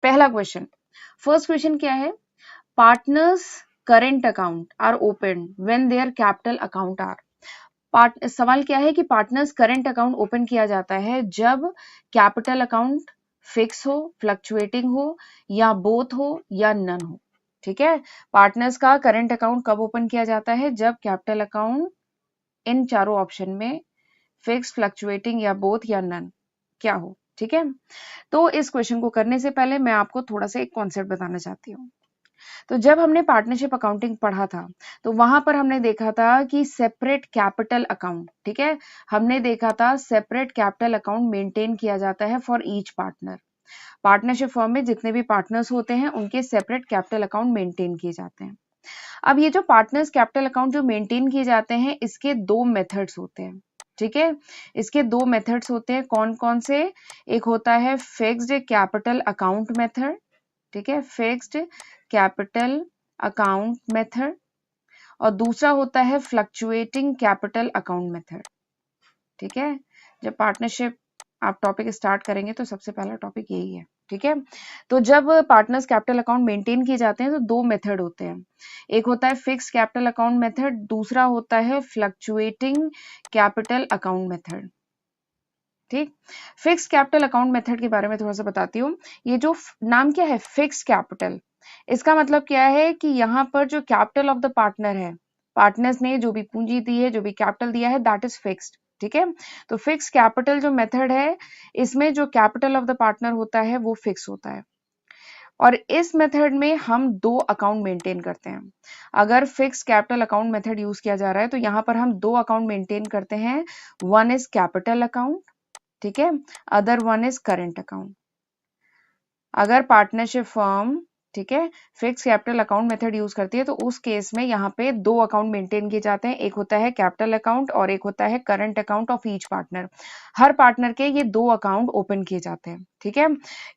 पहला question, first question क्या है, partners current account are open when their capital account are. सवाल क्या है कि पार्टनर्स करेंट अकाउंट ओपन किया जाता है जब कैपिटल अकाउंट फिक्स हो, फ्लक्चुएटिंग हो, या बोथ हो, या नन हो। ठीक है, पार्टनर्स का करेंट अकाउंट कब ओपन किया जाता है, जब कैपिटल अकाउंट इन चारों ऑप्शन में फिक्स, फ्लक्चुएटिंग, या बोथ, या नन क्या हो। ठीक है, तो इस क्वेश्चन को करने से पहले मैं आपको थोड़ा सा एक कॉन्सेप्ट बताना चाहती हूँ। तो जब हमने पार्टनरशिप अकाउंटिंग पढ़ा था तो वहां पर हमने देखा था कि सेपरेट कैपिटल अकाउंट, ठीक है, हमने देखा था सेपरेट कैपिटल अकाउंट मेंटेन किया जाता है for each partner. Partnership firm में जितने भी पार्टनर्स होते हैं उनके सेपरेट कैपिटल अकाउंट मेंटेन किए जाते हैं। अब ये जो पार्टनर्स कैपिटल अकाउंट जो मेंटेन किए जाते हैं इसके दो मेथड्स होते हैं। ठीक है, इसके दो मेथड्स होते हैं, कौन कौन से, एक होता है फिक्स्ड कैपिटल अकाउंट मेथड, ठीक है, फिक्स्ड कैपिटल अकाउंट मेथड, और दूसरा होता है फ्लक्चुएटिंग कैपिटल अकाउंट मेथड। ठीक है, जब पार्टनरशिप आप टॉपिक स्टार्ट करेंगे तो सबसे पहला टॉपिक यही है। ठीक है, तो जब पार्टनर्स कैपिटल अकाउंट मेंटेन किए जाते हैं तो दो मेथड होते हैं, एक होता है फिक्स कैपिटल अकाउंट मेथड, दूसरा होता है फ्लक्चुएटिंग कैपिटल अकाउंट मेथड। ठीक, फिक्स कैपिटल अकाउंट मेथड के बारे में थोड़ा सा बताती हूँ। ये जो नाम क्या है फिक्स कैपिटल, इसका मतलब क्या है कि यहाँ पर जो कैपिटल ऑफ द पार्टनर है, पार्टनर्स ने जो भी पूंजी दी है, जो भी कैपिटल दिया है, दैट इज फिक्स्ड। ठीक है, तो फिक्स कैपिटल जो मेथड है इसमें जो कैपिटल ऑफ द पार्टनर होता है वो फिक्स होता है, और इस मेथड में हम दो अकाउंट मेंटेन करते हैं। अगर fix capital account method use किया जा रहा है तो यहाँ पर हम दो अकाउंट मेंटेन करते हैं, वन इज कैपिटल अकाउंट, ठीक है, other one is current account. अगर पार्टनरशिप फर्म, ठीक है, fix capital account method use करती है तो उस केस में यहाँ पे दो अकाउंट मेंटेन किए जाते हैं, एक होता है कैपिटल अकाउंट और एक होता है current account of each partner. Her partner के ये दो अकाउंट ओपन किए जाते हैं। ठीक है,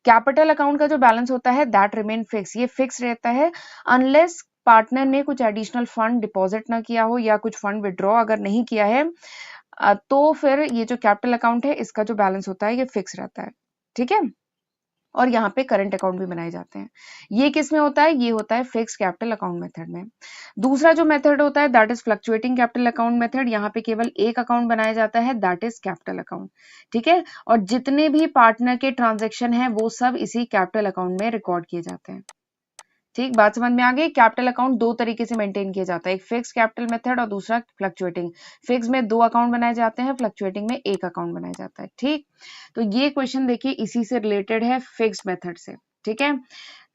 कैपिटल अकाउंट का जो बैलेंस होता है दैट रिमेन फिक्स, ये फिक्स रहता है अनलेस पार्टनर ने कुछ एडिशनल फंड डिपॉजिट ना किया हो या कुछ फंड विड्रॉ अगर नहीं किया है तो फिर ये जो कैपिटल अकाउंट है इसका जो बैलेंस होता है ये फिक्स रहता है। ठीक है, और यहाँ पे करंट अकाउंट भी बनाए जाते हैं। ये किस में होता है, ये होता है फिक्स कैपिटल अकाउंट मेथड में। दूसरा जो मेथड होता है that is fluctuating capital account method, यहाँ पे केवल एक अकाउंट बनाया जाता है दैट इज कैपिटल अकाउंट। ठीक है, और जितने भी पार्टनर के ट्रांजेक्शन है वो सब इसी कैपिटल अकाउंट में रिकॉर्ड किए जाते हैं। ठीक, बात समझ में आ गई। कैपिटल अकाउंट दो तरीके से मेंटेन किया जाता है, एक फिक्स कैपिटल मेथड और दूसरा फ्लक्चुएटिंग। फिक्स में दो अकाउंट बनाए जाते हैं, फ्लक्चुएटिंग में एक अकाउंट बनाया जाता है। ठीक, तो ये क्वेश्चन देखिए इसी से रिलेटेड है, फिक्स मेथड से। ठीक है,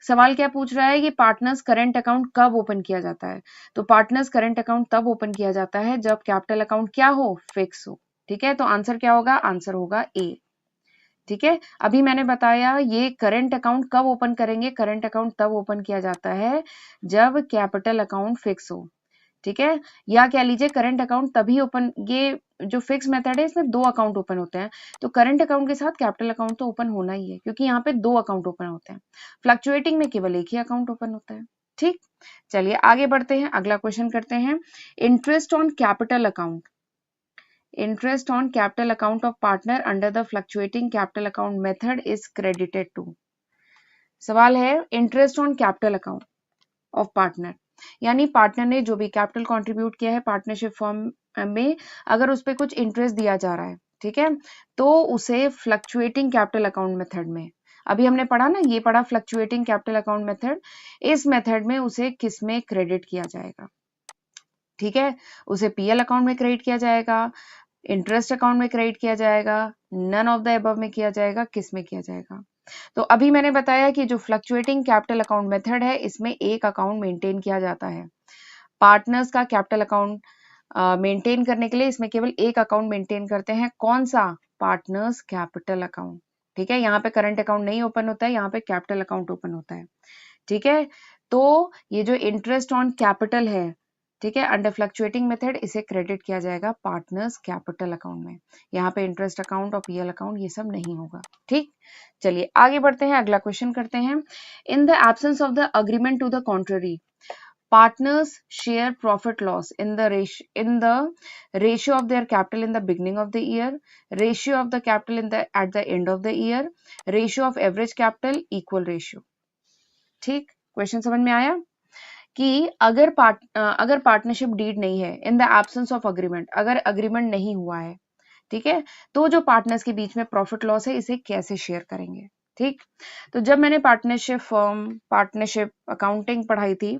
सवाल क्या पूछ रहा है कि पार्टनर्स करंट अकाउंट कब ओपन किया जाता है, तो पार्टनर्स करंट अकाउंट तब ओपन किया जाता है जब कैपिटल अकाउंट क्या हो, फिक्स हो। ठीक है, तो आंसर क्या होगा, आंसर होगा ए। ठीक है, अभी मैंने बताया ये करंट अकाउंट कब ओपन करेंगे, करंट अकाउंट तब ओपन किया जाता है जब कैपिटल अकाउंट फिक्स हो। ठीक है, या कह लीजिए करंट अकाउंट तभी ओपन, ये जो फिक्स मेथड है इसमें दो अकाउंट ओपन होते हैं, तो करंट अकाउंट के साथ कैपिटल अकाउंट तो ओपन होना ही है क्योंकि यहाँ पे दो अकाउंट ओपन होते हैं। फ्लक्चुएटिंग में केवल एक ही अकाउंट ओपन होता है। ठीक, चलिए आगे बढ़ते हैं, अगला क्वेश्चन करते हैं। Interest on capital account, interest on capital account of partner under the fluctuating capital account method is credited to। सवाल है interest on capital account of partner, यानी पार्टनर ने जो भी कैपिटल कंट्रीब्यूट किया है पार्टनरशिप फर्म में, अगर उस पर कुछ इंटरेस्ट दिया जा रहा है, ठीक है, तो उसे फ्लक्चुएटिंग कैपिटल अकाउंट मेथड में, अभी हमने पढ़ा ना, ये पढ़ा फ्लक्चुएटिंग कैपिटल अकाउंट मेथड, इस मेथड में उसे किस में क्रेडिट किया जाएगा। ठीक है, उसे पीएल अकाउंट में क्रेडिट किया जाएगा, इंटरेस्ट अकाउंट में क्रेडिट किया जाएगा, नन ऑफ द अबव में किया जाएगा, किस में किया जाएगा। तो अभी मैंने बताया कि जो फ्लक्चुएटिंग कैपिटल अकाउंट मेथड है इसमें एक अकाउंट मेंटेन किया जाता है। पार्टनर्स का कैपिटल अकाउंट मेंटेन करने के लिए इसमें केवल एक अकाउंट मेंटेन करते हैं, कौन सा, पार्टनर्स कैपिटल अकाउंट। ठीक है, यहाँ पे करंट अकाउंट नहीं ओपन होता है, यहाँ पे कैपिटल अकाउंट ओपन होता है। ठीक है, तो ये जो इंटरेस्ट ऑन कैपिटल है, ठीक है, अंडर फ्लक्चुएटिंग मेथड इसे क्रेडिट किया जाएगा पार्टनर्स कैपिटल अकाउंट में, यहाँ पे इंटरेस्ट अकाउंट और पीएल अकाउंट ये सब नहीं होगा। ठीक, चलिए आगे बढ़ते हैं, अगला क्वेश्चन करते हैं। In the absence of the agreement to the contrary, Partners share profit loss in the ratio of their capital in the beginning of the year, ratio of the capital at the end of the year, ratio of average capital, equal ratio. ठीक, question समझ में आया कि अगर partnership deed नहीं है, इन the absence of agreement, अगर agreement नहीं हुआ है, ठीक है, तो जो पार्टनर्स के बीच में प्रॉफिट लॉस है इसे कैसे शेयर करेंगे। ठीक, तो जब मैंने पार्टनरशिप अकाउंटिंग पढ़ाई थी,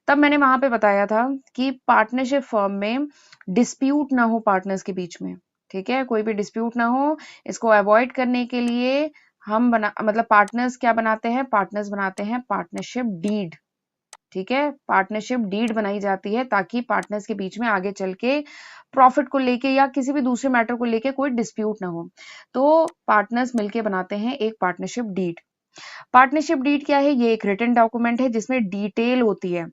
तब मैंने वहां पे बताया था कि पार्टनरशिप फर्म में डिस्प्यूट ना हो पार्टनर्स के बीच में। ठीक है, कोई भी डिस्प्यूट ना हो, इसको अवॉइड करने के लिए हम पार्टनर्स क्या बनाते हैं, पार्टनर्स बनाते हैं पार्टनरशिप डीड। ठीक है, पार्टनरशिप डीड बनाई जाती है ताकि पार्टनर्स के बीच में आगे चल के प्रॉफिट को लेके या किसी भी दूसरे मैटर को लेके कोई डिस्प्यूट ना हो, तो पार्टनर्स मिलके बनाते हैं एक पार्टनरशिप डीड। पार्टनरशिप डीड क्या है, ये एक रिटन डॉक्यूमेंट है जिसमें डिटेल होती है,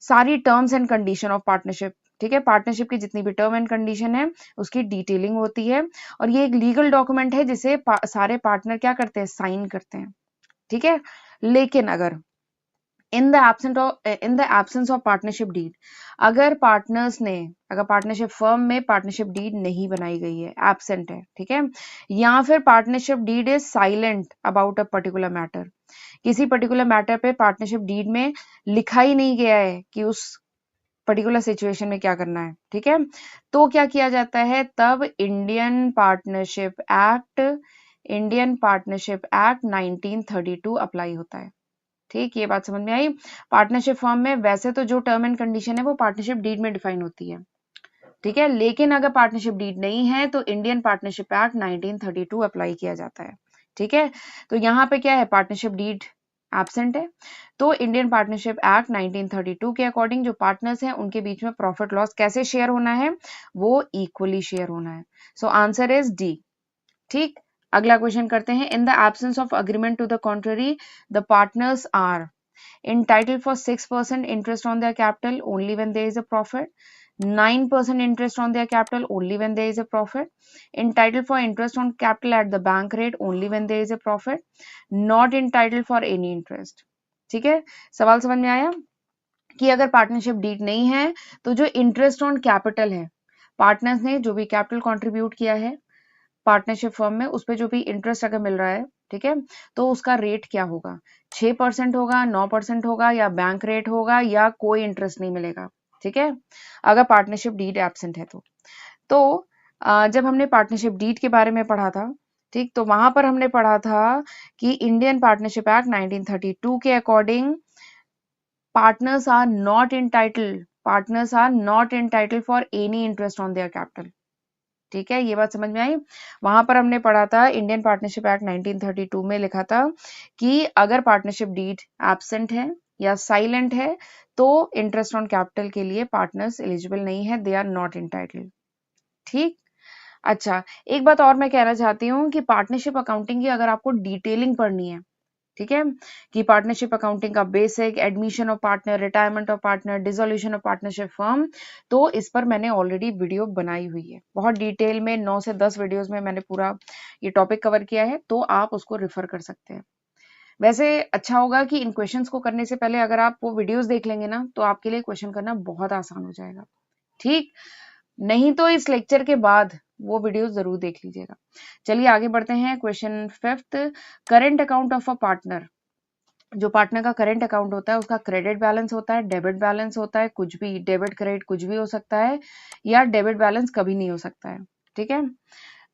सारी terms and condition of partnership. ठीक है, पार्टनरशिप की जितनी भी टर्म एंड कंडीशन है उसकी डिटेलिंग होती है, और ये एक लीगल डॉक्यूमेंट है जिसे सारे पार्टनर क्या करते हैं, साइन करते हैं। ठीक है, लेकिन अगर in the absence of partnership deed, अगर पार्टनरशिप फर्म में पार्टनरशिप डीड नहीं बनाई गई है, एब्सेंट है, ठीक है, या फिर partnership deed is silent about a particular matter, किसी पर्टिकुलर मैटर पे पार्टनरशिप डीड में लिखा ही नहीं गया है कि उस पर्टिकुलर सिचुएशन में क्या करना है। ठीक है, तो क्या किया जाता है, तब इंडियन पार्टनरशिप एक्ट 1932 अप्लाई होता है। ठीक, ये बात समझ में आई। पार्टनरशिप फॉर्म में वैसे तो जो टर्म एंड कंडीशन है वो पार्टनरशिप डीड में डिफाइन होती है। ठीक है, लेकिन अगर पार्टनरशिप डीड नहीं है तो इंडियन पार्टनरशिप एक्ट 1932 अप्लाई किया जाता है। ठीक है, तो यहाँ पे क्या है, पार्टनरशिप डीड एब्सेंट है, तो इंडियन पार्टनरशिप एक्ट 1932 के अकॉर्डिंग जो पार्टनर्स हैं उनके बीच में प्रॉफिट लॉस कैसे शेयर होना है, वो इक्वली शेयर होना है। So answer is D. ठीक, अगला क्वेश्चन करते हैं। In the absence of agreement to the contrary, the partners are entitled for 6% interest on their capital only when there is a profit, 9% interest on their capital only when there is a profit, entitled for interest on capital at the bank rate only when there is a profit, not entitled for any interest। ठीक है, सवाल समझ में आया कि अगर partnership deed नहीं है तो जो इंटरेस्ट ऑन कैपिटल है, पार्टनर्स ने जो भी कैपिटल कंट्रीब्यूट किया है पार्टनरशिप फर्म में, उस पर जो भी इंटरेस्ट अगर मिल रहा है, ठीक है, तो उसका रेट क्या होगा, 6% होगा, 9% होगा, या बैंक रेट होगा, या कोई इंटरेस्ट नहीं मिलेगा। ठीक है, अगर पार्टनरशिप डीड एब्सेंट है तो जब हमने पार्टनरशिप डीड के बारे में पढ़ा था, ठीक, तो वहां पर हमने पढ़ा था कि इंडियन पार्टनरशिप एक्ट 1932 के according partners are not entitled for any interest on their capital. ठीक है, ये बात समझ में आई। वहां पर हमने पढ़ा था इंडियन पार्टनरशिप एक्ट 1932 में लिखा था कि अगर पार्टनरशिप डीड एब्सेंट है या साइलेंट है तो इंटरेस्ट ऑन कैपिटल के लिए पार्टनर्स एलिजिबल नहीं है, दे आर नॉट एंटाइटल्ड। ठीक, अच्छा, एक बात और मैं कहना चाहती हूँ कि पार्टनरशिप अकाउंटिंग की अगर आपको डिटेलिंग पढ़नी है, ठीक है, कि पार्टनरशिप अकाउंटिंग का basic, admission of partner, retirement of partner, dissolution of partnership firm, तो इस पर मैंने ऑलरेडी वीडियो बनाई हुई है, बहुत डिटेल में 9 से 10 वीडियोस में मैंने पूरा ये टॉपिक कवर किया है, तो आप उसको रिफर कर सकते हैं। वैसे अच्छा होगा कि इन क्वेश्चंस को करने से पहले अगर आप वो वीडियोस देख लेंगे ना, तो आपके लिए क्वेश्चन करना बहुत आसान हो जाएगा। ठीक, नहीं तो इस लेक्चर के बाद वो वीडियो जरूर देख लीजिएगा। चलिए आगे बढ़ते हैं। Question 5th, current account of a partner, जो पार्टनर का करेंट अकाउंट होता है उसका क्रेडिट बैलेंस होता है, डेबिट बैलेंस होता है, कुछ भी, डेबिट क्रेडिट कुछ भी हो सकता है, या डेबिट बैलेंस कभी नहीं हो सकता है। ठीक है,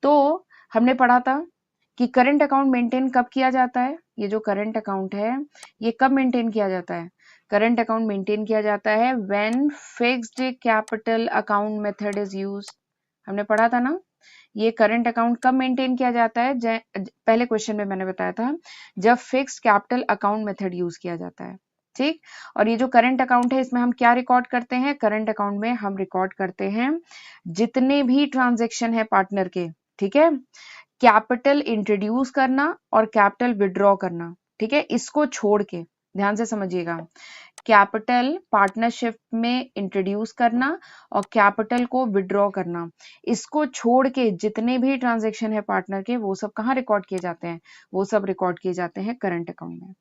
तो हमने पढ़ा था कि करंट अकाउंट मेंटेन कब किया जाता है, ये जो करंट अकाउंट है ये कब मेंटेन किया जाता है, करंट अकाउंट मेंटेन किया जाता है when fixed capital account method is used. हमने पढ़ा था ना, ये करंट अकाउंट कब मेंटेन किया जाता है, पहले क्वेश्चन में मैंने बताया था, जब fixed capital account method use किया जाता है। ठीक, और ये जो करंट अकाउंट है इसमें हम क्या रिकॉर्ड करते हैं, करंट अकाउंट में हम रिकॉर्ड करते हैं जितने भी ट्रांजेक्शन है पार्टनर के, ठीक है, कैपिटल इंट्रोड्यूस करना और कैपिटल विड्रॉ करना। ठीक है, इसको छोड़ के ध्यान से समझिएगा, कैपिटल पार्टनरशिप में इंट्रोड्यूस करना और कैपिटल को विड्रॉ करना, इसको छोड़ के जितने भी ट्रांजैक्शन है पार्टनर के, वो सब कहाँ रिकॉर्ड किए जाते हैं, वो सब रिकॉर्ड किए जाते हैं करंट अकाउंट में।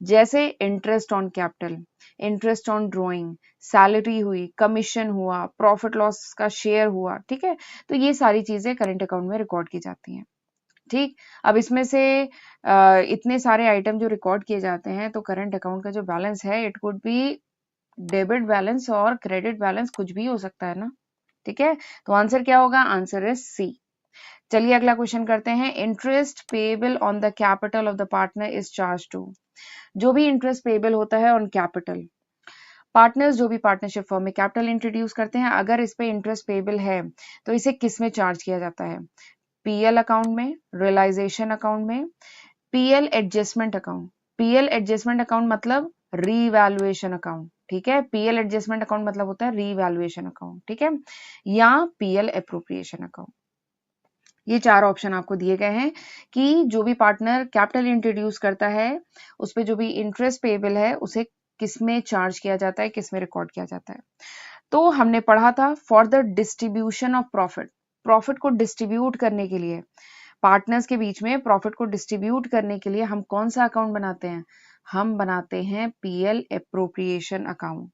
जैसे interest on capital, interest on drawing, salary हुई, कमीशन हुआ, प्रॉफिट लॉस का शेयर हुआ, ठीक है। तो ये सारी चीजें करंट अकाउंट में रिकॉर्ड की जाती हैं। ठीक, अब इसमें से इतने सारे आइटम जो रिकॉर्ड किए जाते हैं, तो करंट अकाउंट का जो बैलेंस है it could be debit balance और क्रेडिट बैलेंस, कुछ भी हो सकता है ना। ठीक है, तो आंसर क्या होगा? Answer is C. चलिए अगला क्वेश्चन करते हैं। Interest payable on the capital of the partner is charge to. जो भी इंटरेस्ट पेएबल होता है ऑन कैपिटल, पार्टनर्स जो भी पार्टनरशिप फर्म में कैपिटल इंट्रोड्यूस करते हैं, अगर इस पे इंटरेस्ट पेएबल है तो इसे किस में चार्ज किया जाता है? पीएल अकाउंट में, रियलाइजेशन अकाउंट में, PL adjustment account. PL adjustment account मतलब रीवैल्यूएशन अकाउंट, ठीक है। पीएल एडजस्टमेंट अकाउंट मतलब होता है रीवैल्यूएशन अकाउंट, ठीक है, या पीएल एप्रोप्रिएशन अकाउंट। ये चार ऑप्शन आपको दिए गए हैं कि जो भी पार्टनर कैपिटल इंट्रोड्यूस करता है उस पे जो भी इंटरेस्ट पेएबल है उसे किस में चार्ज किया जाता है, किस में रिकॉर्ड किया जाता है। तो हमने पढ़ा था for the distribution of profit, profit को डिस्ट्रीब्यूट करने के लिए, पार्टनर्स के बीच में प्रॉफिट को डिस्ट्रीब्यूट करने के लिए हम कौन सा अकाउंट बनाते हैं? हम बनाते हैं पीएल एप्रोप्रिएशन अकाउंट,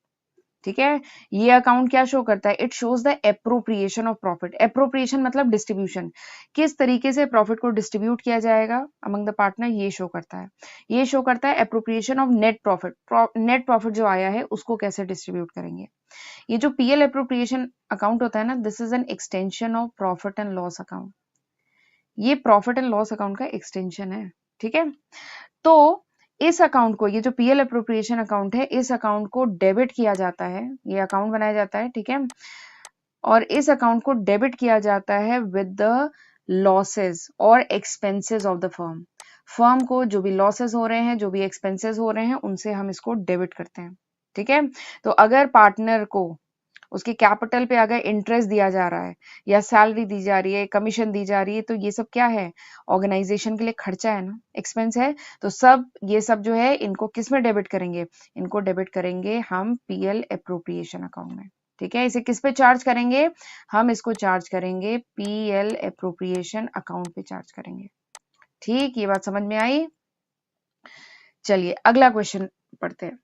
ठीक है। ये अकाउंट क्या शो करता है? It shows the appropriation of profit. Appropriation मतलब डिस्ट्रीब्यूशन, किस तरीके से प्रॉफिट को डिस्ट्रीब्यूट किया जाएगा अमंग द पार्टनर, ये शो करता है। ये शो करता है appropriation of net profit, net profit जो आया है उसको कैसे डिस्ट्रीब्यूट करेंगे। ये जो पीएल एप्रोप्रिएशन अकाउंट होता है ना, this is an extension of profit and loss account. ये प्रॉफिट एंड लॉस अकाउंट का एक्सटेंशन है, ठीक है। तो इस अकाउंट को, ये जो पीएल अप्रोप्रिएशन अकाउंट है, इस अकाउंट को डेबिट किया जाता है, ये अकाउंट बनाया जाता है, ठीक है। और इस अकाउंट को डेबिट किया जाता है विद द लॉसेस और expenses of the firm. Firm को जो भी लॉसेस हो रहे हैं, जो भी एक्सपेंसेस हो रहे हैं, उनसे हम इसको डेबिट करते हैं, ठीक है। तो अगर पार्टनर को उसके कैपिटल पे अगर इंटरेस्ट दिया जा रहा है या सैलरी दी जा रही है, कमीशन दी जा रही है, तो ये सब क्या है? ऑर्गेनाइजेशन के लिए खर्चा है ना, एक्सपेंस है। तो सब ये सब जो है इनको किस में डेबिट करेंगे? इनको डेबिट करेंगे हम पीएल एप्रोप्रिएशन अकाउंट में, ठीक है। इसे किस पे चार्ज करेंगे? हम इसको चार्ज करेंगे पीएल एप्रोप्रिएशन अकाउंट पे चार्ज करेंगे, ठीक। ये बात समझ में आई? चलिए अगला क्वेश्चन पढ़ते हैं।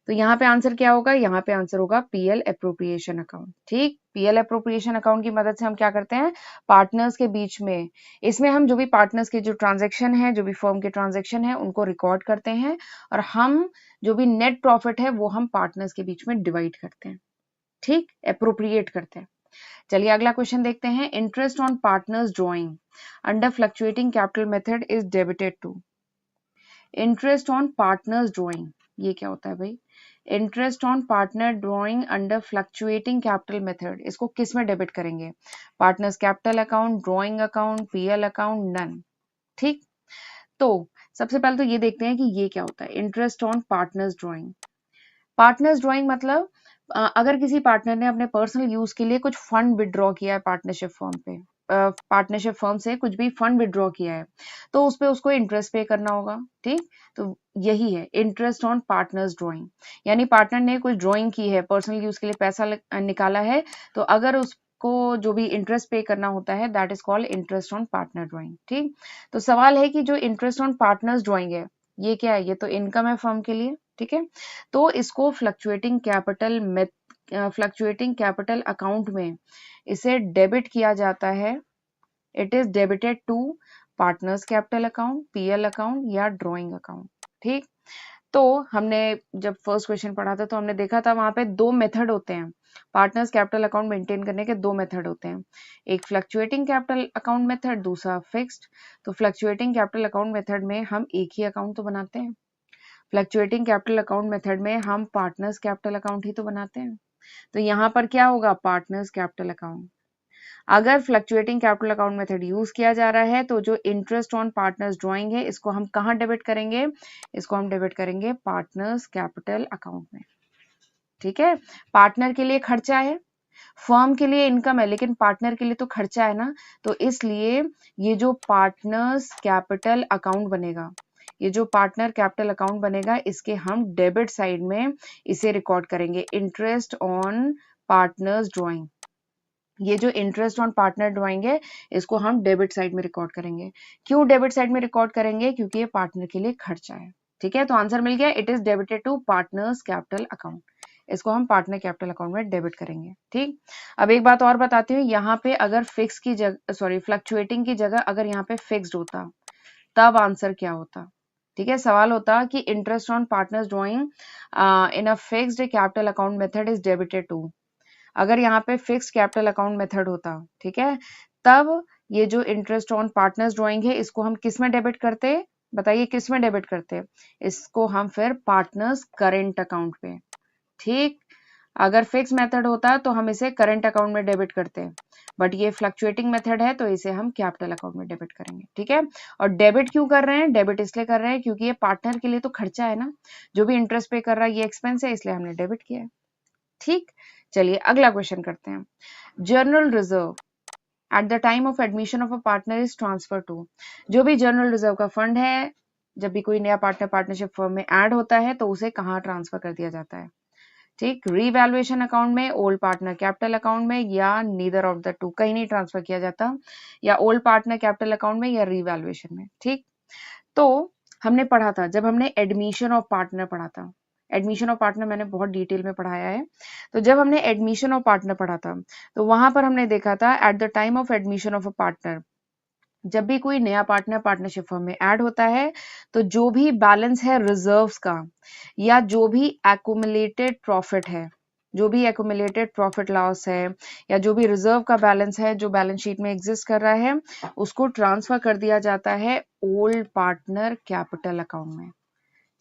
तो यहाँ पे आंसर क्या होगा? यहाँ पे आंसर होगा पीएल एप्रोप्रिएशन अकाउंट, ठीक। पीएल एप्रोप्रिएशन अकाउंट की मदद से हम क्या करते हैं? पार्टनर्स के बीच में, इसमें हम जो भी पार्टनर्स के जो ट्रांजैक्शन है, जो भी फर्म के ट्रांजैक्शन है, उनको रिकॉर्ड करते हैं और हम जो भी नेट प्रॉफिट है वो हम पार्टनर्स के बीच में डिवाइड करते हैं, ठीक, एप्रोप्रिएट करते हैं। चलिए अगला क्वेश्चन देखते हैं। Interest on partners drawing under fluctuating capital method is debited to. Interest on partners drawing, ये क्या होता है भाई? Interest on partner drawing under fluctuating capital method, इसको किस में डेबिट करेंगे? Partners capital account, drawing account, PL account, none, ठीक। तो सबसे पहले तो ये देखते हैं कि ये क्या होता है interest on partners drawing. Partners drawing मतलब अगर किसी पार्टनर ने अपने पर्सनल यूज के लिए कुछ फंड विड्रॉ किया है पार्टनरशिप फर्म पे, पार्टनरशिप फर्म से कुछ भी फंड विड्रॉ किया है, तो उस पे उसको इंटरेस्ट पे करना होगा, ठीक। तो यही है इंटरेस्ट ऑन पार्टनर्स ड्रॉइंग। यानी पार्टनर ने कुछ ड्रॉइंग की है, पर्सनल यूज के लिए पैसा निकाला है, तो अगर उसको जो भी इंटरेस्ट पे करना होता है, that is called interest on partner drawing, ठीक। तो सवाल है कि जो इंटरेस्ट ऑन पार्टनर्स ड्रॉइंग है ये क्या है? ये तो इनकम है फर्म के लिए, ठीक है। तो इसको फ्लक्चुएटिंग कैपिटल अकाउंट में इसे डेबिट किया जाता है। It is debited to partners capital account, PL account या ड्रॉइंग अकाउंट, ठीक। तो हमने जब फर्स्ट क्वेश्चन पढ़ा था तो हमने देखा था वहां पे दो मेथड होते हैं, पार्टनर्स कैपिटल अकाउंट मेंटेन करने के दो मेथड होते हैं, एक फ्लक्चुएटिंग कैपिटल अकाउंट मेथड, दूसरा फिक्स्ड। तो फ्लक्चुएटिंग कैपिटल अकाउंट मेथड में हम एक ही अकाउंट तो बनाते हैं, फ्लक्चुएटिंग कैपिटल अकाउंट मेथड में हम पार्टनर्स कैपिटल अकाउंट ही तो बनाते हैं। तो यहाँ पर क्या होगा? Partners capital account. अगर fluctuating capital account method use किया जा रहा है तो जो इंटरेस्ट ऑन पार्टनर्स ड्रॉइंग है इसको हम कहाँ डेबिट करेंगे? इसको हम डेबिट करेंगे पार्टनर्स कैपिटल अकाउंट में, ठीक है। पार्टनर के लिए खर्चा है, फर्म के लिए इनकम है, लेकिन पार्टनर के लिए तो खर्चा है ना। तो इसलिए ये जो पार्टनर्स कैपिटल अकाउंट बनेगा, ये जो पार्टनर कैपिटल अकाउंट बनेगा, इसके हम डेबिट साइड में इसे रिकॉर्ड करेंगे इंटरेस्ट ऑन पार्टनर्स ड्रॉइंग। ये जो इंटरेस्ट ऑन पार्टनर ड्रॉइंग है इसको हम डेबिट साइड में रिकॉर्ड करेंगे। क्यों डेबिट साइड में रिकॉर्ड करेंगे? क्योंकि ये पार्टनर के लिए खर्चा है, ठीक है, तो आंसर मिल गया, it is debited to partners capital account. इसको हम पार्टनर कैपिटल अकाउंट में डेबिट करेंगे। ठीक, अब एक बात और बताती हूँ, यहाँ पे अगर फिक्स की जगह, सॉरी फ्लक्चुएटिंग की जगह अगर यहाँ पे फिक्स्ड होता तब आंसर क्या होता? ठीक है, सवाल होता कि interest on partners drawing in a fixed capital account method is debited to. अगर यहाँ पे फिक्स कैपिटल अकाउंट मेथड होता, ठीक है, तब ये जो इंटरेस्ट ऑन पार्टनर्स ड्रॉइंग है इसको हम किस में डेबिट करते? बताइए किस में डेबिट करते? इसको हम फिर पार्टनर्स करेंट अकाउंट पे। ठीक, अगर फिक्स मेथड होता तो हम इसे करंट अकाउंट में डेबिट करते हैं, बट ये फ्लक्चुएटिंग मेथड है तो इसे हम कैपिटल अकाउंट में डेबिट करेंगे। ठीक है, और डेबिट क्यों कर रहे हैं? डेबिट इसलिए कर रहे हैं क्योंकि ये पार्टनर के लिए तो खर्चा है ना, जो भी इंटरेस्ट पे कर रहा है ये एक्सपेंस है, इसलिए हमने डेबिट किया है। ठीक, चलिए अगला क्वेश्चन करते हैं। General reserve at the time of admission of a partner is transfer to. जो भी जर्नल रिजर्व का फंड है, जब भी कोई नया पार्टनर पार्टनरशिप फर्म में ऐड होता है तो उसे कहाँ ट्रांसफर कर दिया जाता है? ठीक, रीवैल्यूएशन अकाउंट में, ओल्ड पार्टनर कैपिटल अकाउंट में, या नीदर ऑफ द टू, कहीं नहीं ट्रांसफर किया जाता, या ओल्ड पार्टनर कैपिटल अकाउंट में या रीवैल्यूएशन में। ठीक, तो हमने पढ़ा था, जब हमने एडमिशन ऑफ पार्टनर पढ़ा था, एडमिशन ऑफ पार्टनर मैंने बहुत डिटेल में पढ़ाया है, तो जब हमने एडमिशन ऑफ पार्टनर पढ़ा था तो वहां पर हमने देखा था eight the time of admission of a partner, जब भी कोई नया पार्टनर पार्टनरशिप फर्म में ऐड होता है तो जो भी बैलेंस है रिजर्व्स का, या जो भी एक्यूमुलेटेड प्रॉफिट है, जो भी एक्यूमुलेटेड प्रॉफिट लॉस है, या जो भी रिजर्व का बैलेंस है जो बैलेंस शीट में एग्जिस्ट कर रहा है, उसको ट्रांसफर कर दिया जाता है ओल्ड पार्टनर कैपिटल अकाउंट में।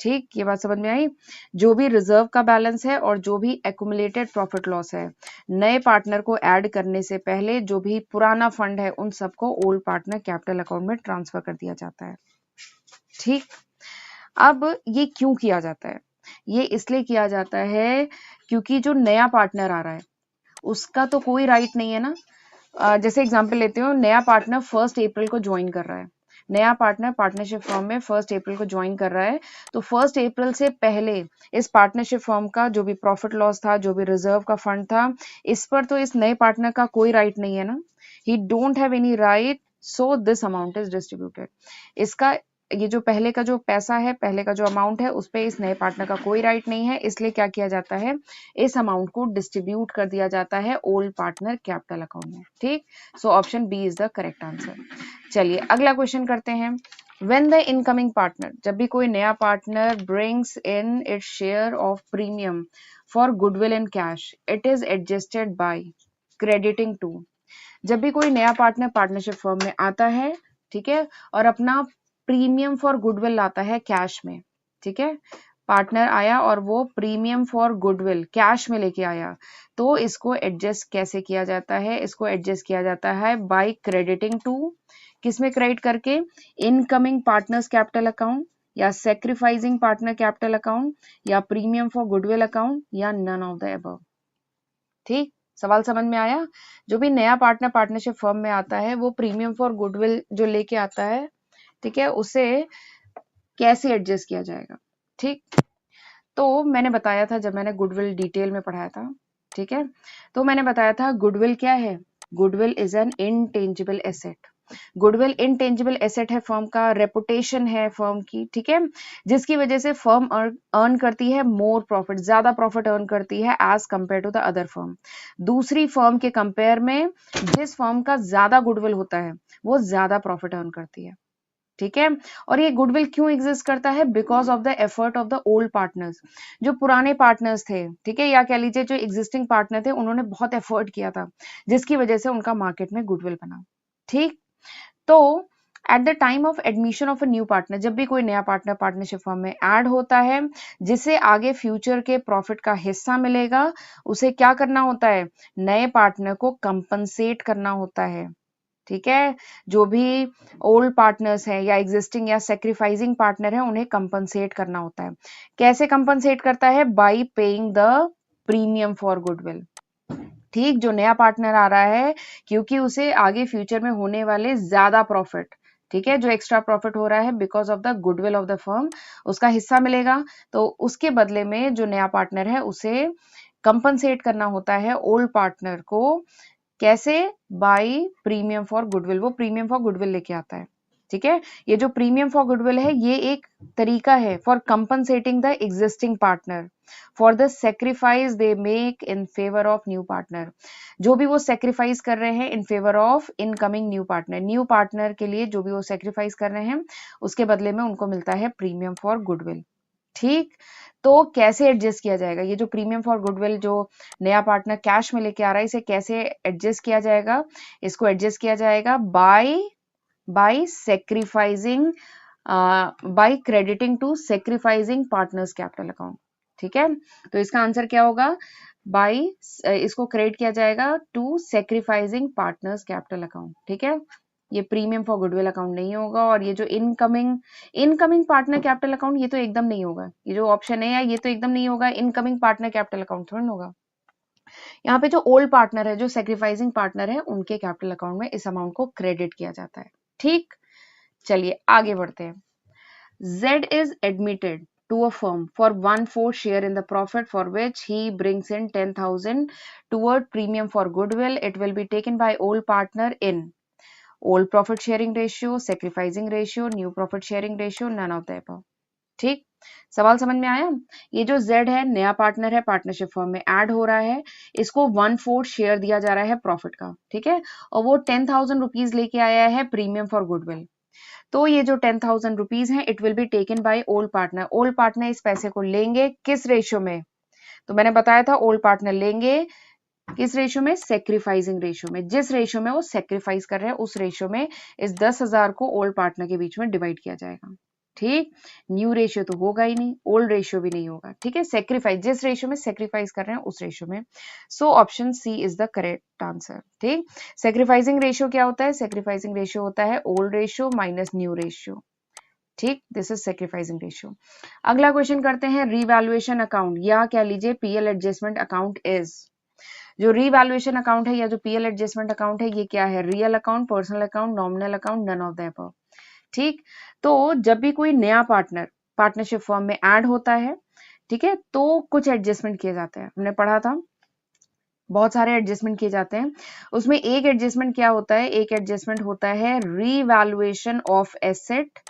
ठीक, ये बात समझ में आई? जो भी रिजर्व का बैलेंस है और जो भी एक्यूमुलेटेड प्रॉफिट लॉस है, नए पार्टनर को ऐड करने से पहले जो भी पुराना फंड है उन सबको ओल्ड पार्टनर कैपिटल अकाउंट में ट्रांसफर कर दिया जाता है। ठीक, अब ये क्यों किया जाता है? ये इसलिए किया जाता है क्योंकि जो नया पार्टनर आ रहा है उसका तो कोई राइट नहीं है ना। जैसे एग्जांपल लेते हो, नया पार्टनर 1 अप्रैल को ज्वाइन कर रहा है, नया पार्टनर पार्टनरशिप फर्म में 1 अप्रैल को ज्वाइन कर रहा है, तो 1 अप्रैल से पहले इस पार्टनरशिप फर्म का जो भी प्रॉफिट लॉस था, जो भी रिजर्व का फंड था, इस पर तो इस नए पार्टनर का कोई राइट नहीं है ना। ही don't have any right, so this amount is distributed. इसका ये जो पहले का जो पैसा है, पहले का जो अमाउंट है, उस पे इस नए पार्टनर का कोई राइट नहीं है, इसलिए क्या किया जाता है, इस अमाउंट को डिस्ट्रीब्यूट कर दिया जाता है ओल्ड पार्टनर कैपिटल अकाउंट में। ठीक, so option B is the correct answer. चलिए अगला क्वेश्चन करते हैं। When the incoming partner, जब भी कोई नया partner brings in its share of premium for goodwill in cash, it is adjusted by crediting to। जब भी कोई नया पार्टनर पार्टनरशिप फर्म में आता है, ठीक है, और अपना प्रीमियम फॉर गुडविल लाता है कैश में, ठीक है, पार्टनर आया और वो प्रीमियम फॉर गुडविल कैश में लेके आया, तो इसको एडजस्ट कैसे किया जाता है? इसको एडजस्ट किया जाता है बाय क्रेडिटिंग टू, किसमें क्रेडिट करके? इनकमिंग पार्टनर्स कैपिटल अकाउंट, या सेक्रीफाइसिंग पार्टनर कैपिटल अकाउंट, या प्रीमियम फॉर गुडविल अकाउंट, या नन ऑफ द अबव। ठीक, सवाल समझ में आया? जो भी नया पार्टनर पार्टनरशिप फर्म में आता है वो प्रीमियम फॉर गुडविल जो लेके आता है, ठीक है, उसे कैसे एडजस्ट किया जाएगा? ठीक, तो मैंने बताया था, जब मैंने गुडविल डिटेल में पढ़ाया था, ठीक है, तो मैंने बताया था गुडविल क्या है? Goodwill is an intangible asset. Goodwill intangible asset है, फर्म का रेपुटेशन है फर्म की, ठीक है, जिसकी वजह से फर्म अर्न करती है मोर प्रॉफिट, ज्यादा प्रॉफिट अर्न करती है as compare to the other firm. दूसरी फर्म के कंपेयर में जिस फर्म का ज्यादा गुडविल होता है वो ज्यादा प्रॉफिट अर्न करती है। ठीक है, और ये गुडविल क्यों एग्जिस्ट करता है? Because of the effort of the old partners. जो पुराने पार्टनर्स थे, ठीक है, या कह लीजिए जो एग्जिस्टिंग पार्टनर थे, उन्होंने बहुत एफर्ट किया था जिसकी वजह से उनका मार्केट में गुडविल बना। ठीक, तो eight the time of admission of a new partner, जब भी कोई नया पार्टनर पार्टनरशिप फर्म में ऐड होता है जिसे आगे फ्यूचर के प्रॉफिट का हिस्सा मिलेगा, उसे क्या करना होता है? नए पार्टनर को कंपनसेट करना होता है। ठीक है, जो भी ओल्ड पार्टनर्स हैं या एग्जिस्टिंग या सेक्रीफाइसिंग पार्टनर है उन्हें कंपनसेट करना होता है। कैसे कंपनसेट करता है? Bye paying the premium for goodwill. ठीक, जो नया पार्टनर आ रहा है क्योंकि उसे आगे फ्यूचर में होने वाले ज्यादा प्रॉफिट, ठीक है, जो एक्स्ट्रा प्रॉफिट हो रहा है because of the goodwill of the firm, उसका हिस्सा मिलेगा, तो उसके बदले में जो नया पार्टनर है उसे कंपनसेट करना होता है ओल्ड पार्टनर को। कैसे? बाय प्रीमियम फॉर गुडविल, वो प्रीमियम फॉर गुडविल लेके आता है। ठीक है। ये जो प्रीमियम फॉर गुडविल है ये एक तरीका है for compensating the existing partner for the sacrifice they make in favour of new partner. जो भी वो सेक्रीफाइस कर रहे हैं in favour of incoming new partner के लिए जो भी वो सेक्रीफाइस कर रहे हैं उसके बदले में उनको मिलता है प्रीमियम फॉर गुडविल। ठीक, तो कैसे एडजस्ट किया जाएगा ये जो प्रीमियम फॉर गुडविल जो नया पार्टनर कैश में लेके आ रहा है इसे कैसे एडजस्ट किया जाएगा? इसको एडजस्ट किया जाएगा by sacrificing by crediting to sacrificing partners capital account। ठीक है, तो इसका आंसर क्या होगा? बाई इसको क्रेडिट किया जाएगा to sacrificing partners capital account. ठीक है, ये प्रीमियम फॉर गुडविल अकाउंट नहीं होगा। और ये जो इनकमिंग पार्टनर कैपिटल अकाउंट ये तो एकदम नहीं होगा। ये जो ऑप्शन है ये तो एकदम नहीं होगा। इनकमिंग पार्टनर कैपिटल अकाउंट थोड़ा होगा। यहाँ पे जो ओल्ड पार्टनर है जो सेक्रीफाइसिंग पार्टनर है उनके कैपिटल अकाउंट में इस अमाउंट को क्रेडिट किया जाता है। ठीक, चलिए आगे बढ़ते हैं। Z is admitted to a firm for 1/4 share in the profit for which he brings in 10,000 toward premium for goodwill. It will be taken by old partner in old profit sharing ratio, sacrificing ratio, new profit sharing ratio, none of the above। ठीक, सवाल समझ में आया? ये जो Z है नया partner है, पार्टनरशिप फर्म में ऐड हो रहा है, इसको 1/4 शेयर दिया जा रहा है प्रॉफिट का। ठीक है, और वो 10,000 रुपीज लेके आया है प्रीमियम फॉर गुडविल। तो ये जो 10,000 रुपीज है it will be taken by old partner. Old partner इस पैसे को लेंगे किस रेशियो में? तो मैंने बताया था ओल्ड पार्टनर लेंगे किस रेशियो में? सेक्रीफाइसिंग रेशियो में। जिस रेशियो में वो सेक्रीफाइस कर रहे हैं उस रेशियो में इस 10,000 को ओल्ड पार्टनर के बीच में डिवाइड किया जाएगा। ठीक, न्यू रेशियो तो होगा ही नहीं, ओल्ड रेशियो भी नहीं होगा। ठीक है, सेक्रीफाइस जिस रेशियो में सेक्रीफाइस कर रहे हैं उस रेशियो में। So option C is the correct answer. ठीक, सेक्रीफाइसिंग रेशियो क्या होता है? सेक्रीफाइसिंग रेशियो होता है old ratio minus new ratio. ठीक, दिस इज सेक्रीफाइसिंग रेशियो। अगला क्वेश्चन करते हैं रीवैल्यूएशन अकाउंट या कह लीजिए पीएल एडजस्टमेंट अकाउंट इज। जो रीवैल्यूएशन अकाउंट है या जो पीएल एडजस्टमेंट अकाउंट है ये क्या है? Real account, personal account, nominal account, none of the above. ठीक, तो जब भी कोई नया पार्टनर पार्टनरशिप फर्म में ऐड होता है, ठीक है, तो कुछ एडजस्टमेंट किए जाते हैं। हमने पढ़ा था बहुत सारे एडजस्टमेंट किए जाते हैं। उसमें एक एडजस्टमेंट क्या होता है? एक एडजस्टमेंट होता है revaluation of asset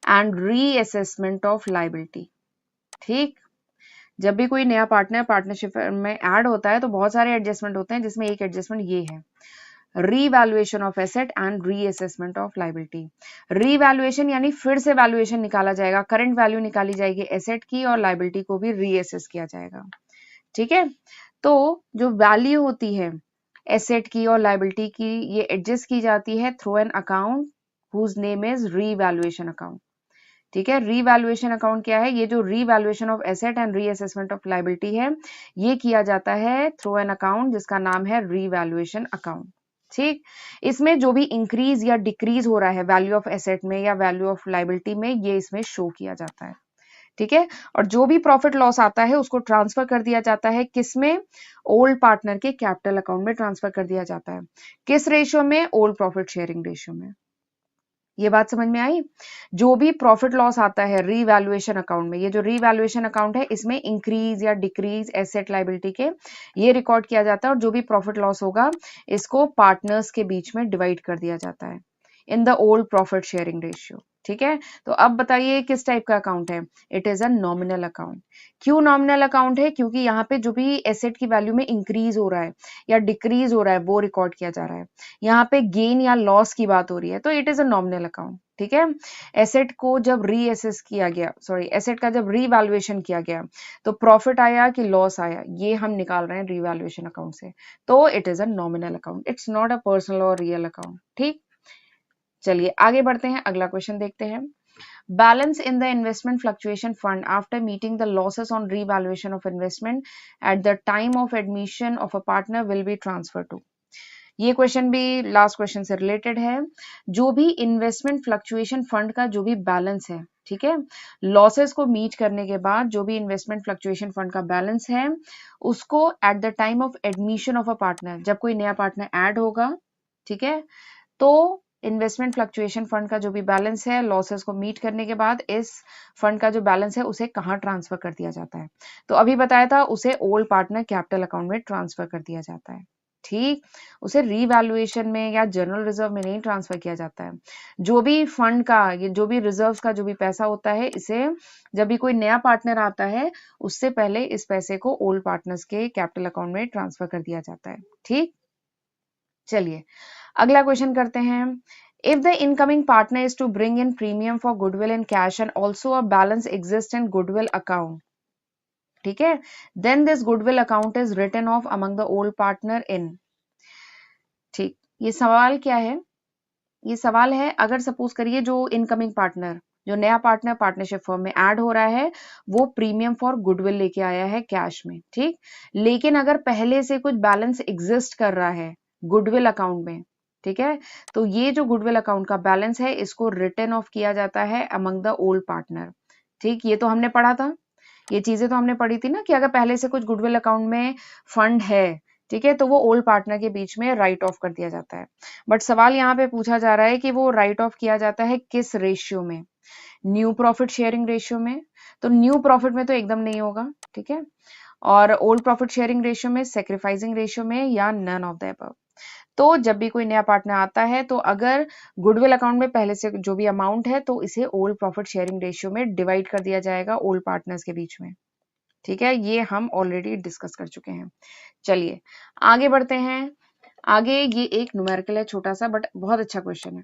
and reassessment of liability. ठीक, जब भी कोई नया पार्टनर पार्टनरशिप में ऐड होता है तो बहुत सारे एडजस्टमेंट होते हैं जिसमें एक एडजस्टमेंट ये है revaluation of asset and reassessment of liability. Revaluation यानी फिर से वैल्यूएशन निकाला जाएगा, करंट वैल्यू निकाली जाएगी एसेट की और लायबिलिटी को भी रीअसेस किया जाएगा। ठीक है, तो जो वैल्यू होती है एसेट की और लायबिलिटी की ये एडजस्ट की जाती है through an account whose name is revaluation account. ठीक है, रीवैल्यूएशन अकाउंट क्या है? ये जो revaluation of asset and reassessment of liability है ये किया जाता है थ्रू एन अकाउंट जिसका नाम है रीवैल्यूएशन अकाउंट। ठीक, इसमें जो भी इंक्रीज या डिक्रीज हो रहा है वैल्यू ऑफ एसेट में या वैल्यू ऑफ लायबिलिटी में ये इसमें शो किया जाता है। ठीक है, और जो भी प्रॉफिट लॉस आता है उसको ट्रांसफर कर दिया जाता है किसमें? ओल्ड पार्टनर के कैपिटल अकाउंट में ट्रांसफर कर दिया जाता है। किस रेशियो में? ओल्ड प्रॉफिट शेयरिंग रेशियो में। ये बात समझ में आई? जो भी प्रॉफिट लॉस आता है रीवैल्यूएशन अकाउंट में, ये जो रीवैल्यूएशन अकाउंट है इसमें इंक्रीज या डिक्रीज एसेट लायबिलिटी के ये रिकॉर्ड किया जाता है और जो भी प्रॉफिट लॉस होगा इसको पार्टनर्स के बीच में डिवाइड कर दिया जाता है in the old profit sharing ratio. ठीक है, तो अब बताइए किस टाइप का अकाउंट है? It is a nominal account. क्यों नॉमिनल अकाउंट है? क्योंकि यहाँ पे जो भी एसेट की वैल्यू में इंक्रीज हो रहा है या डिक्रीज हो रहा है वो रिकॉर्ड किया जा रहा है। यहाँ पे गेन या लॉस की बात हो रही है तो it is a nominal account. ठीक है, एसेट को जब रीअसेस किया गया, एसेट का जब रीवैल्यूएशन किया गया तो प्रॉफिट आया कि लॉस आया ये हम निकाल रहे हैं रीवैल्यूएशन अकाउंट से, तो it is a nominal account, it's not a personal और रियल अकाउंट। ठीक, चलिए आगे बढ़ते हैं, अगला क्वेश्चन देखते हैं। Balance in the investment fluctuation fund after meeting the losses on revaluation of investment at the time of admission of a partner will be transfer to. ये क्वेश्चन भी लास्ट क्वेश्चन से रिलेटेड है। जो भी investment fluctuation fund का जो भी balance है, ठीक है, लॉसेस को मीट करने के बाद जो भी इन्वेस्टमेंट फ्लक्चुएशन फंड का बैलेंस है उसको eight the time of admission of a partner, जब कोई नया पार्टनर ऐड होगा, ठीक है, तो इन्वेस्टमेंट फ्लक्चुएशन फंड का जो भी बैलेंस है लॉसेस को मीट करने के बाद इस फंड का जो बैलेंस है उसे कहाँ ट्रांसफर कर दिया जाता है? तो अभी बताया था उसे ओल्ड पार्टनर कैपिटल अकाउंट में ट्रांसफर कर दिया जाता है। ठीक, उसे रीवैल्यूएशन में या जनरल रिजर्व में नहीं ट्रांसफर किया जाता है। जो भी फंड का, ये जो भी रिजर्व्स का जो भी पैसा होता है, इसे जब भी कोई नया पार्टनर आता है उससे पहले इस पैसे को ओल्ड पार्टनर्स के कैपिटल अकाउंट में ट्रांसफर कर दिया जाता है। ठीक, चलिए अगला क्वेश्चन करते हैं। If the incoming partner is to bring in premium for goodwill in cash and also a balance exist in goodwill account, ठीक है, then this goodwill account is written off among the old partner in. ठीक, ये सवाल क्या है? ये सवाल है, अगर सपोज करिए जो इनकमिंग पार्टनर, जो नया पार्टनर पार्टनरशिप फर्म में ऐड हो रहा है, वो प्रीमियम फॉर गुडविल लेके आया है कैश में, ठीक, लेकिन अगर पहले से कुछ बैलेंस एग्जिस्ट कर रहा है गुडविल अकाउंट में, ठीक है, तो ये जो गुडविल अकाउंट का बैलेंस है इसको रिटर्न ऑफ किया जाता है अमंग द ओल्ड पार्टनर। ठीक, ये तो हमने पढ़ा था, ये चीजें तो हमने पढ़ी थी ना कि अगर पहले से कुछ गुडविल अकाउंट में फंड है, ठीक है, तो वो ओल्ड पार्टनर के बीच में राइट ऑफ कर दिया जाता है। बट सवाल यहाँ पे पूछा जा रहा है कि वो राइट ऑफ किया जाता है किस रेशियो में? न्यू प्रॉफिट शेयरिंग रेशियो में? तो न्यू प्रॉफिट में तो एकदम नहीं होगा, ठीक है, और ओल्ड प्रॉफिट शेयरिंग रेशियो में, सेक्रीफाइसिंग रेशियो में, या नन ऑफ द अबव। तो जब भी कोई नया पार्टनर आता है तो अगर गुडविल अकाउंट में पहले से जो भी अमाउंट है तो इसे ओल्ड प्रॉफिट शेयरिंग रेशियो में डिवाइड कर दिया जाएगा ओल्ड पार्टनर्स के बीच में। ठीक है, ये हम ऑलरेडी डिस्कस कर चुके हैं। चलिए आगे बढ़ते हैं। आगे ये एक न्यूमेरिकल है छोटा सा, बट बहुत अच्छा क्वेश्चन है।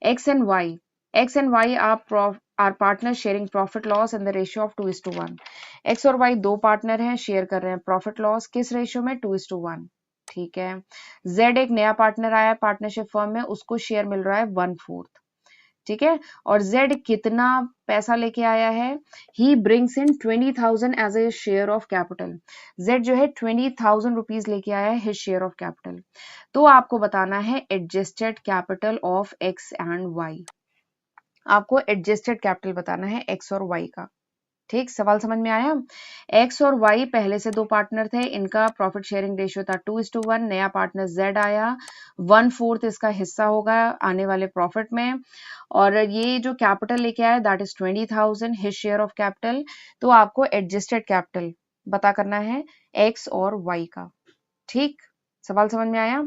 X and Y are partner sharing profit loss in the ratio of 2:1। X और वाई दो पार्टनर हैं, शेयर कर रहे हैं प्रॉफिट लॉस, किस रेशियो में? 2:1। ठीक है, जेड एक नया पार्टनर आया पार्टनरशिप फर्म में, उसको शेयर मिल रहा है 1/4, ठीक है, और जेड कितना पैसा लेके आया है? He brings in 20,000 as a share of capital. Z जो है 20,000 रुपीज लेके आया है हिज शेयर ऑफ कैपिटल। तो आपको बताना है adjusted capital of X and Y. आपको एडजस्टेड कैपिटल बताना है एक्स और वाई का। ठीक, सवाल समझ में आया? एक्स और वाई पहले से दो पार्टनर थे, इनका प्रॉफिट शेयरिंग रेशियो था 2:1। नया पार्टनर जेड आया, 1/4 इसका हिस्सा होगा आने वाले प्रॉफिट में, और ये जो कैपिटल लेके आया that is 20,000 his share of capital. तो आपको एडजस्टेड कैपिटल पता करना है एक्स और वाई का। ठीक, सवाल समझ में आया?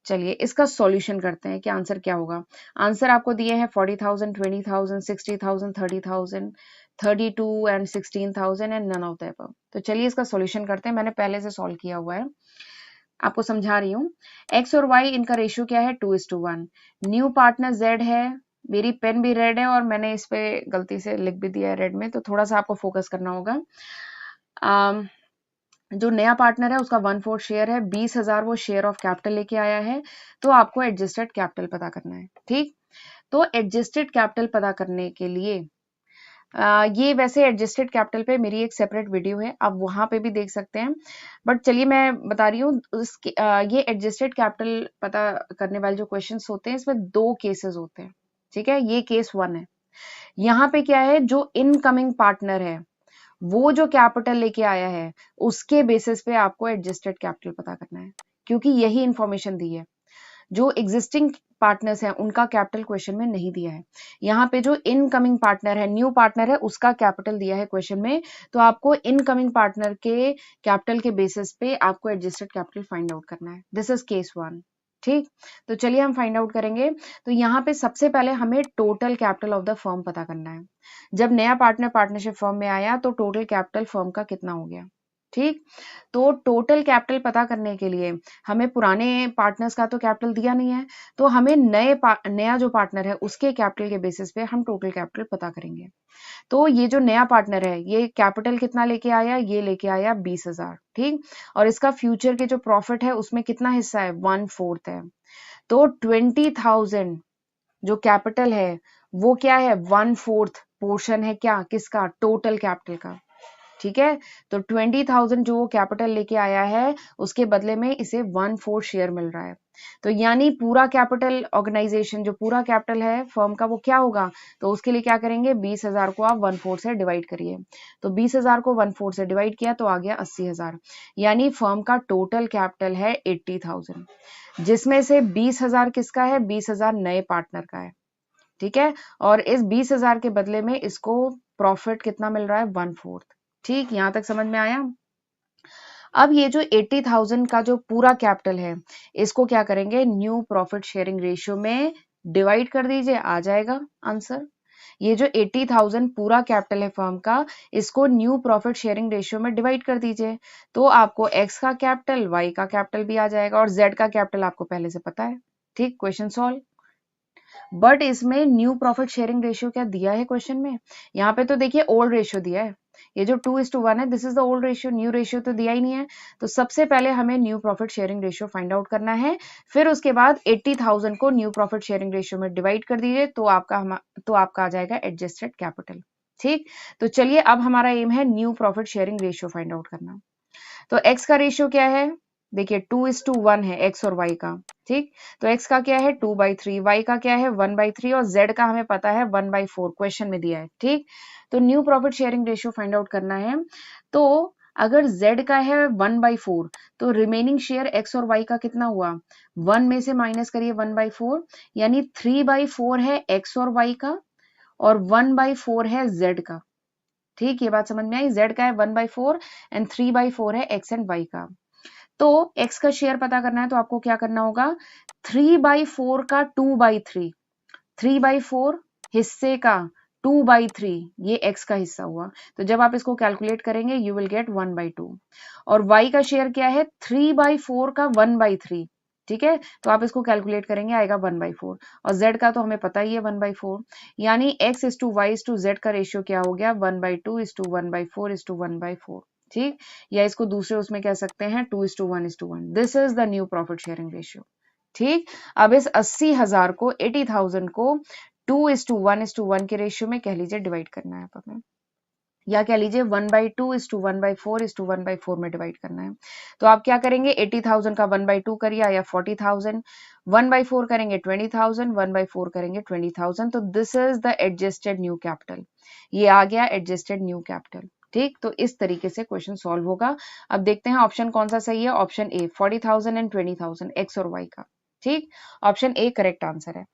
चलिए इसका सॉल्यूशन करते हैं कि आंसर क्या होगा। आंसर आपको दिए हैं 40,000, 20,000, 60,000, 30,000, 32 and 16,000 and none of the above. तो चलिए इसका सॉल्यूशन करते हैं, मैंने पहले से सॉल्व किया हुआ है, आपको समझा रही हूँ। एक्स और वाई इनका रेशियो क्या है? 2:1। न्यू पार्टनर जेड है, मेरी पेन भी रेड है और मैंने इस पे गलती से लिख भी दिया है रेड में, तो थोड़ा सा आपको फोकस करना होगा। जो नया पार्टनर है उसका 1/4 शेयर है, 20,000 वो शेयर ऑफ कैपिटल लेके आया है, तो आपको एडजस्टेड कैपिटल पता करना है। ठीक, तो एडजस्टेड कैपिटल पता करने के लिए ये वैसे एडजस्टेड कैपिटल पे मेरी एक सेपरेट वीडियो है, आप वहां पे भी देख सकते हैं, बट चलिए मैं बता रही हूँ ये एडजस्टेड कैपिटल पता करने वाले जो क्वेश्चंस होते हैं इसमें दो केसेस होते हैं। ठीक है, ये केस 1 है। यहाँ पे क्या है, जो इनकमिंग पार्टनर है वो जो कैपिटल लेके आया है उसके बेसिस पे आपको एडजस्टेड कैपिटल पता करना है, क्योंकि यही इंफॉर्मेशन दी है। जो एग्जिस्टिंग पार्टनर्स हैं उनका कैपिटल क्वेश्चन में नहीं दिया है, यहाँ पे जो इनकमिंग पार्टनर है, न्यू पार्टनर है, उसका कैपिटल दिया है क्वेश्चन में, तो आपको इनकमिंग पार्टनर के कैपिटल के बेसिस पे आपको एडजस्टेड कैपिटल फाइंड आउट करना है। This is case 1। ठीक, तो चलिए हम फाइंड आउट करेंगे। तो यहाँ पे सबसे पहले हमें total capital of the firm पता करना है। जब नया पार्टनर पार्टनरशिप फर्म में आया तो टोटल कैपिटल फर्म का कितना हो गया। ठीक, तो टोटल कैपिटल पता करने के लिए हमें पुराने पार्टनर्स का तो कैपिटल दिया नहीं है, तो हमें नया जो पार्टनर है उसके कैपिटल के बेसिस पे हम टोटल कैपिटल पता करेंगे। तो ये जो नया पार्टनर है ये कैपिटल कितना लेके आया? ये लेके आया 20,000। ठीक, और इसका फ्यूचर के जो प्रॉफिट है उसमें कितना हिस्सा है? 1/4 है। तो 20,000 जो कैपिटल है वो क्या है? 1/4 पोर्शन है क्या? किसका? टोटल कैपिटल का। ठीक है, तो 20,000 जो कैपिटल लेके आया है उसके बदले में इसे 1/4 शेयर मिल रहा है। तो यानी पूरा कैपिटल ऑर्गेनाइजेशन, जो पूरा कैपिटल है फर्म का, वो क्या होगा? तो उसके लिए क्या करेंगे? 20,000 को आप 1/4 से डिवाइड करिए। तो 20,000 को 1/4 से डिवाइड किया तो आ गया 80,000। यानी फर्म का टोटल कैपिटल है 80,000, जिसमें से 20,000 किसका है? 20,000 नए पार्टनर का है। ठीक है, और इस 20,000 के बदले में इसको प्रॉफिट कितना मिल रहा है? 1/4। ठीक, यहां तक समझ में आया? अब ये जो 80,000 का जो पूरा कैपिटल है, इसको क्या करेंगे, न्यू प्रॉफिट शेयरिंग रेशियो में डिवाइड कर दीजिए, आ जाएगा आंसर। ये जो 80,000 पूरा कैपिटल है फर्म का, इसको न्यू प्रॉफिट शेयरिंग रेशियो में डिवाइड कर दीजिए, तो आपको एक्स का कैपिटल, वाई का कैपिटल भी आ जाएगा और जेड का कैपिटल आपको पहले से पता है। ठीक, क्वेश्चन सॉल्व। बट इसमें न्यू प्रॉफिट शेयरिंग रेशियो क्या दिया है क्वेश्चन में? यहाँ पे तो देखिए ओल्ड रेशियो दिया है, ये जो 2:1 है, this is the old ratio, new ratio तो दिया ही नहीं है। तो सबसे पहले हमें new profit sharing ratio find out करना है, फिर उसके बाद 80,000 को न्यू प्रॉफिट शेयरिंग रेशियो में डिवाइड कर दीजिए, तो आपका आ जाएगा एडजस्टेड कैपिटल। ठीक, तो चलिए अब हमारा एम है new profit sharing ratio find out करना। तो एक्स का रेशियो क्या है, देखिए 2:1 है एक्स और वाई का। ठीक, तो एक्स का क्या है 2/3, वाई का क्या है 1/3 और जेड का हमें पता है 1/4, क्वेश्चन में दिया है। ठीक, तो new profit sharing ratio find out करना है। तो अगर z का है 1/4, तो रिमेनिंग शेयर x और y का कितना हुआ, 1 में से माइनस करिए 1/4, यानी 3/4 है x और y का और 1/4 है z का। ठीक, ये बात समझ में आई, z का है 1/4 एंड 3/4 है x एंड y का। तो x का शेयर पता करना है तो आपको क्या करना होगा, 3/4 का 2/3, 3/4 हिस्से का 2/3, ये x का हिस्सा हुआ। तो जब आप इसको कैलकुलेट करेंगे यू विल गेट 1/2। और y का शेयर क्या है, 3/4 का 1/3। ठीक है, तो आप इसको कैलकुलेट करेंगे आएगा 1/4 और z का तो हमें पता ही है 1/4, यानी x:y:z का रेशियो क्या हो गया, 1/2:1/4:1/4। ठीक, या इसको दूसरे उसमें कह सकते हैं 2:1:1। This is the new profit sharing ratio. ठीक, अब इस 80,000 को 80,000 को 2:1:1 के रेशियो में कह लीजिए डिवाइड करना है हमें, या कह लीजिए 1/2:1/4:1/4 में डिवाइड करना है। तो आप क्या करेंगे, 80,000 का 1/2 करिए या 40,000, 1/4 करेंगे 20,000, 1/4 करेंगे 20,000। तो this is the adjusted new capital, ये आ गया एडजस्टेड न्यू कैपिटल। ठीक, तो इस तरीके से क्वेश्चन सॉल्व होगा। अब देखते हैं ऑप्शन कौन सा सही है, ऑप्शन ए 40,000 एंड 20,000 एक्स और वाई का। ठीक, ऑप्शन ए करेक्ट आंसर है।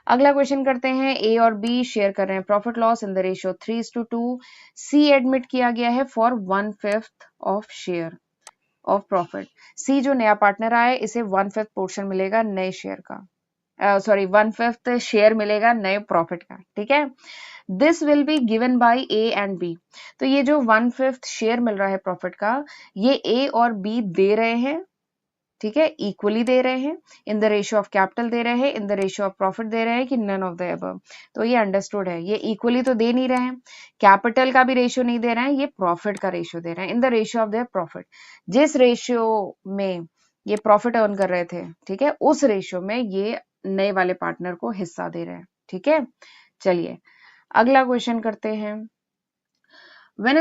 अगला क्वेश्चन करते हैं, ए और बी शेयर कर रहे हैं profit loss in the ratio 3:2, C admit किया गया है for 1/5 of share of profit. C जो नया पार्टनर आया है इसे 1/5 पोर्शन मिलेगा नए शेयर का, सॉरी 1/5 शेयर मिलेगा नए प्रॉफिट का। ठीक है, this will be given by A and B. तो ये जो 1/5 शेयर मिल रहा है प्रॉफिट का, ये ए और बी दे रहे हैं, ठीक है, इक्वली दे रहे हैं, in the ratio of capital दे रहे हैं, in the ratio of profit दे रहे हैं, कि नन ऑफ द अबव। तो ये अंडरस्टूड है, ये इक्वली तो दे नहीं रहे हैं, कैपिटल का भी रेशियो नहीं दे रहे हैं, ये प्रॉफिट का रेशियो दे रहे हैं, in the ratio of their profit. जिस रेशियो में ये प्रॉफिट अर्न कर रहे थे, ठीक है, उस रेशियो में ये नए वाले पार्टनर को हिस्सा दे रहे हैं। ठीक है, चलिए अगला क्वेश्चन करते हैं।